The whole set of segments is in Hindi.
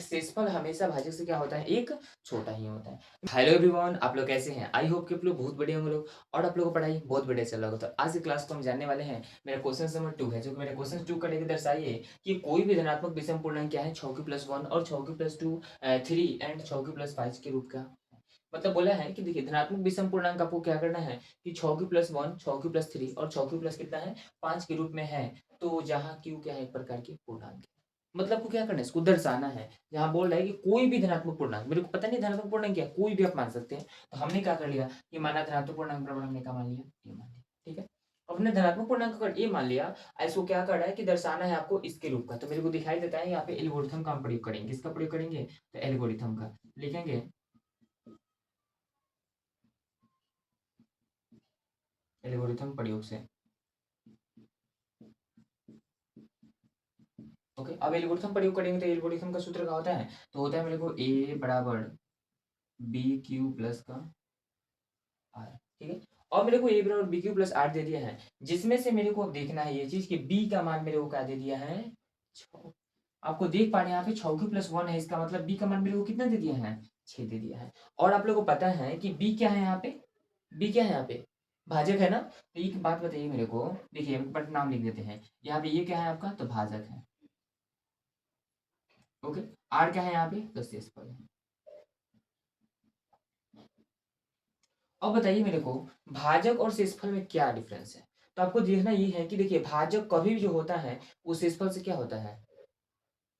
शेषफल हमेशा भाजक से क्या होता है, एक छोटा ही होता है। हेलो एवरीवन, आप लोग कैसे हैं? आई होप कि आप लोग बहुत बढ़िया होंगे लोग और आप लोगों को पढ़ाई बहुत बढ़िया चल रहा होगा। तो आज की क्लास को हम जानने वाले हैं। मेरा क्वेश्चन नंबर 2 है, जो कि मेरा क्वेश्चन 2 का लेके दर्शाइए कि कोई भी धनात्मक विषम पूर्णांक क्या है 6 की प्लस 1 और 6 की प्लस 2 3 एंड 6 की प्लस 5 के रूप का। मतलब बोला है कि देखिए धनात्मक विषम पूर्णांक आपको क्या करना है कि 6 की प्लस 1, 6 की प्लस 3 और 6 की प्लस कितना है 5 के रूप में है। तो जहाँ क्यू क्या है, एक प्रकार की पूर्णांक है। मतलब आपको क्या करना है, इसको दर्शाना है। जहाँ बोल रहा है कि कोई भी धनात्मक पूर्णांक, मेरे को पता नहीं धनात्मक पूर्णांक क्या है, कोई भी आप मान सकते हैं। तो हमने क्या कर लिया कि माना धनात्मक पूर्णांक बराबर हमने क्या मान लिया, ये मान लिया। ठीक है, अब हमने धनात्मक पूर्णांक अगर ये मान लिया, इसको क्या करना है कि दर्शाना है आपको इसके रूप का। तो मेरे को दिखाई देता है यहाँ पे एल्गोरिथम का हम प्रयोग करेंगे। किसका प्रयोग करेंगे, तो एल्गोरिथम का लिखेंगे। एल्गोरिथम प्रयोग से ओके। अब एल्गोरिथम प्रयोग करेंगे तो एल्गोरिथम का सूत्र क्या होता है, तो होता है मेरे को ए बराबर बी क्यू प्लस का आर। ठीक है, और मेरे को ए बराबर बी क्यू प्लस आर दे दिया है, जिसमें से मेरे को देखना है ये चीज कि बी का मान मेरे को क्या दे दिया है, 6। आपको देख पा रहे हैं यहाँ पे 6 की प्लस 1 है, इसका मतलब बी का मान मेरे को कितना दे दिया है, 6 दे दिया है। और आप लोगों को पता है कि बी क्या है यहाँ पे, बी क्या है यहाँ पे, भाजक है ना। तो एक बात बताइए मेरे को, देखिए बट नाम लिख देते हैं यहाँ पे, ये क्या है आपका, तो भाजक है। ओके, आर क्या है यहाँ पे, तो शेषफल है। अब बताइए मेरे को भाजक और शेषफल में क्या डिफरेंस है। तो आपको देखना ये है कि देखिए भाजक कभी भी जो होता है वो शेषफल से क्या होता है,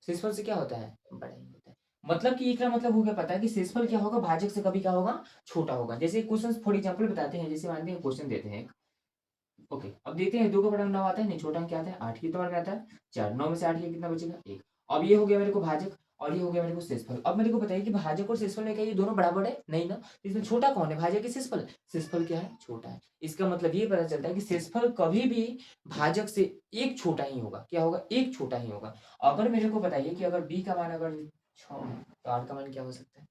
शेषफल से क्या होता है, बड़ा ही होता है। मतलब कि एक मतलब हो गया, पता है कि शेषफल क्या होगा, भाजक से कभी क्या होगा, छोटा होगा। जैसे क्वेश्चन फॉर एग्जाम्पल बताते हैं, जैसे मानते हैं क्वेश्चन देते हैं। ओके, अब देखते हैं 2 का बड़ा 9 आता है, नहीं छोटा अंक क्या आता है, 8 की तो में आता है 4, 9 में से 8 के कितना बचेगा, 1। अब ये हो गया मेरे को भाजक और ये हो गया मेरे को शेषफल। अब मेरे को बताइए कि भाजक और शेषफल में क्या ये दोनों बराबर है, नहीं ना। इसमें छोटा कौन है, भाजक की शेषफल, शेषफल क्या है, छोटा है। इसका मतलब ये पता चलता है कि शेषफल कभी भी भाजक से एक छोटा ही होगा, क्या होगा, एक छोटा ही होगा। अगर मेरे को बताइए कि अगर बी का मान अगर 6 है तो आर का मान क्या हो सकता है,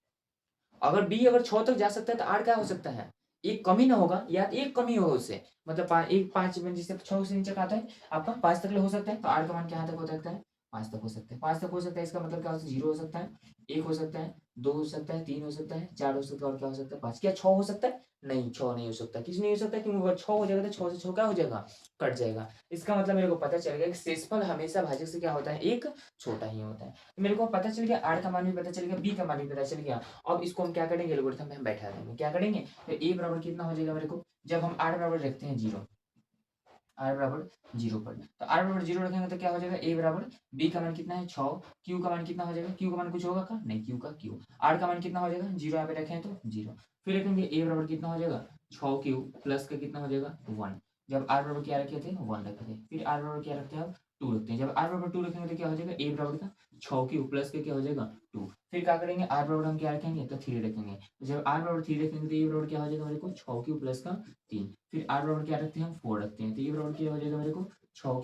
अगर बी अगर 6 तक जा सकता है तो आर क्या हो सकता है, एक कमी ना होगा, या एक कमी होगा उससे। मतलब एक 5 में जिससे 6 से नीचे का आता है आपका 5 तक हो सकता है, तो आर का मान क्या तक हो सकता है, 5 तक हो सकता है। 5 तक हो सकता है, इसका मतलब क्या हो सकता है, 0 हो सकता है, 1 हो सकता है, 2 हो सकता है, 3 हो सकता है, 4 हो सकता है, और क्या हो सकता है, 5। क्या 6 हो सकता है, नहीं 6 नहीं हो सकता। किस नहीं हो सकता, क्योंकि अगर 6 हो जाएगा तो 6 से 6 क्या हो जाएगा, कट जाएगा। इसका मतलब मेरे को पता चल गया कि शेषफल हमेशा भाजक से क्या होता है, एक छोटा ही होता है। तो मेरे को पता चल गया, आर का मान भी पता चल गया, बी का मान भी पता चल गया। अब इसको हम क्या करेंगे, एल्गोरिथम में हम बैठा देंगे। क्या करेंगे, तो ए बराबर कितना हो जाएगा मेरे को, जब हम आर बराबर रखते हैं 0, आर बराबर 0 पर, तो आर बराबर 0 रखेंगे तो क्या हो जाएगा, ए बराबर बी का मान कितना है 6, क्यू का मान कितना हो जाएगा, क्यू का मान कुछ होगा का नहीं, क्यू का क्यू। आर का मान कितना हो जाएगा, 0 यहाँ पे रखे हैं तो 0। फिर रखेंगे ए बराबर कितना हो जाएगा 6 क्यू प्लस का कितना हो जाएगा 1। जब आर बराबर क्या रखे थे 1 रखे थे, फिर आर बराबर क्या रखते हैं अब 2 रखते हैं। जब आर बराबर 2 रखेंगे तो क्या हो जाएगा, ए बराबर का 6 क्यू प्लस का क्या हो जाएगा 2। फिर क्या करेंगे, आर बराबर हम क्या रखेंगे, तो 3 रखेंगे। जब आर बराबर 3 रखेंगे तो ए बराबर क्या हो जाएगा मेरे को 6 क्यू प्लस का 3। फिर आर बराबर क्या रखते हैं हम 4 रखते हैं, तो ये बराबर क्या हो जाएगा मेरे को 6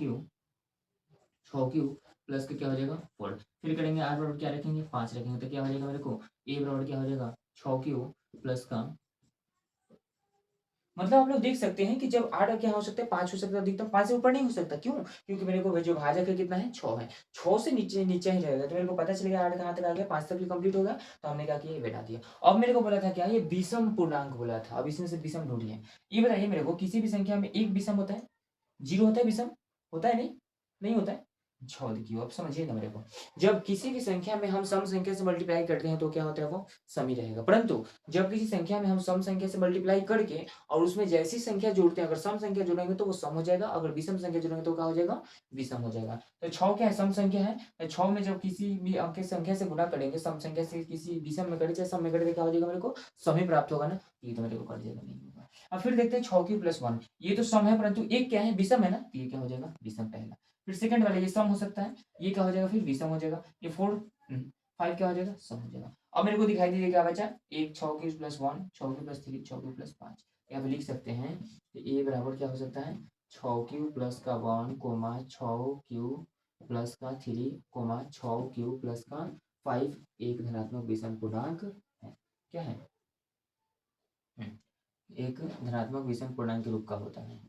क्यू प्लस का क्या हो जाएगा 4। फिर करेंगे आर बराबर क्या रखेंगे 5 रखेंगे, तो क्या हो जाएगा मेरे को ए बराबर क्या हो जाएगा 6 क्यू प्लस का, मतलब आप लोग देख सकते हैं कि जब आठ क्या हो सकता है 5 हो सकता है, अधिकतम 5 से ऊपर नहीं हो सकता। क्यों, क्योंकि मेरे को जो भाजक है कितना है 6 है, 6 से नीचे नीचे ही रहेगा। तो मेरे को पता चलेगा आठ कहाँ तक आ गया, 5 तक भी कंप्लीट हो गया। तो हमने क्या किया, ये बैठा दिया। अब मेरे को बोला था क्या, ये विषम पूर्णांक बोला था। अब इसमें से विषम ढूंढिए। ये बताइए मेरे को, किसी भी संख्या में एक विषम होता है, 0 होता है विषम, होता है नहीं, नहीं होता है। अच्छा देखिए, अब समझिए ना मेरे को, जब किसी भी संख्या में हम सम संख्या से मल्टीप्लाई करते हैं तो क्या होता है, वो सम ही रहेगा। परंतु जब किसी संख्या में हम सम संख्या से मल्टीप्लाई करके और उसमें जैसी संख्या जोड़ते हैं, अगर सम संख्या जोड़ेंगे तो वो सम हो जाएगा, अगर विषम संख्या जोड़ेंगे तो क्या हो जाएगा, विषम हो जाएगा। तो 6 क्या है, सम संख्या है। तो 6 में जब किसी भी अंक की संख्या से गुणा करेंगे, सम संख्या से किसी विषम में करें चाहे सम में करें, क्या हो जाएगा मेरे को, सम ही प्राप्त होगा ना। ये तो मेरे को कट जाएगा, नहीं होगा। अब फिर देखते हैं 6 की प्लस 1, ये तो सम है परंतु एक क्या है, विषम है ना, तो ये क्या हो जाएगा, विषम पहला। फिर सेकंड वाला ये सम हो सकता है, ये क्या हो जाएगा, फिर विषम हो जाएगा। ये 4 5 क्या हो जाएगा, सम हो जाएगा। अब मेरे को दिखाई दीजिए क्या बचा, एक 6 की प्लस 1, 6 की प्लस 3, 6 की प्लस 5। यहाँ पे लिख सकते हैं ए बराबर क्या हो सकता है, 6 प्लस का 1 कोमा 6 प्लस का 3 कोमा 6 प्लस का 5 एक धनात्मक विषम पूर्णांक है। क्या है, एक धनात्मक विषम पूर्णांक के रूप का होता है।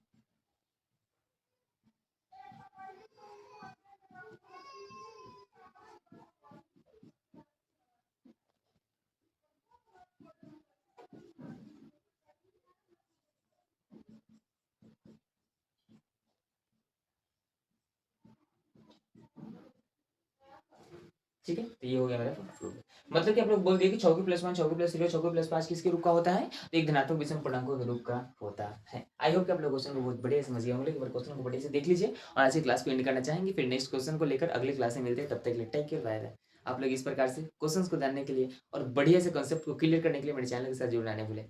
ठीक है, तो ये हो गया मेरा प्रूफ। मतलब कि आप लोग बोल दिए कि चौकी प्लस 1 चौकी प्लस 3 चौकी प्लस 5 किसके रूप का होता है? तो एक धनात्मक विषम पूर्णांकों के रूप का होता है। आई होप कि आप लोग क्वेश्चन को बहुत बढ़िया से समझ गए होंगे। एक बार क्वेश्चन को बढ़िया से देख लीजिए और आज की क्लास को एंड करना चाहेंगे, फिर नेक्स्ट क्वेश्चन को लेकर अगले क्लास में मिलते हैं। तब तक के लिए टेक केयर, बाय बाय। आप लोग इस प्रकार से क्वेश्चंस को जानने के लिए और बढ़िया से कॉन्सेप्ट को क्लियर करने के लिए मेरे चैनल के साथ जुड़ना नहीं भूलें।